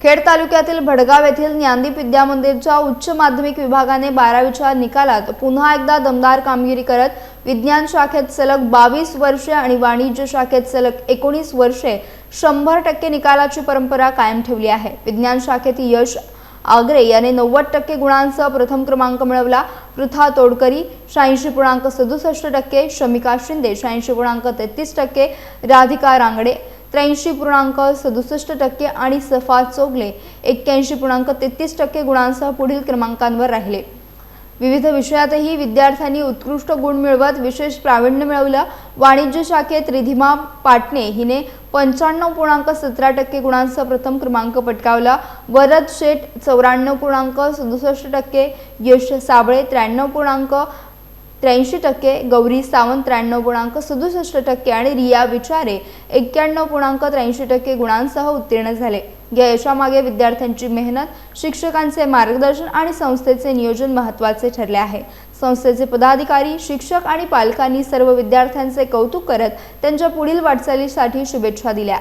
खेड तालुक्यातील भडगाव येथील ज्ञानदीप विद्या मंदिरच्या उच्च माध्यमिक विभागाने 12वीच्या निकालात पुन्हा एकदा दमदार कामगिरी करत विज्ञान शाखेत सलग 22 वर्षे आणि वाणिज्य शाखेत सलग 19 वर्षे 100% निकालाची परंपरा कायम ठेवली आहे। विज्ञान शाखेत यश आगरे याने 90% गुणांसह प्रथम क्रमांक मिळवला। पृथा तोडकरी 86.67%, शमिका शिंदे 86.33%, राधिका रांगडे 83.67% आणि सफा चोगले 81.33% गुणांसह पुढील क्रमांकांवर राहिले। विविध विषयातही विद्यार्थ्यांनी उत्कृष्ट गुण मिळवत विशेष प्रावीण्य मिळवलं। वाणिज्य शाखेत रिधिमा पाटणे हिने 95.17% गुणांसह प्रथम क्रमांक पटकावला। वरद शेठ 94.67%, यश साबळे 93.83%, गौरी सावंत 93.67% आणि रिया विचारे 91.83% गुणांसह उत्तीर्ण झाले। या यशामागे विद्यार्थ्यांची मेहनत, शिक्षकांचे मार्गदर्शन आणि संस्थेचे नियोजन महत्त्वाचे ठरले आहे। संस्थेचे पदाधिकारी, शिक्षक आणि पालकांनी सर्व विद्यार्थ्यांचे कौतुक करत त्यांच्या पुढील वाटचालीसाठी शुभेच्छा दिल्या।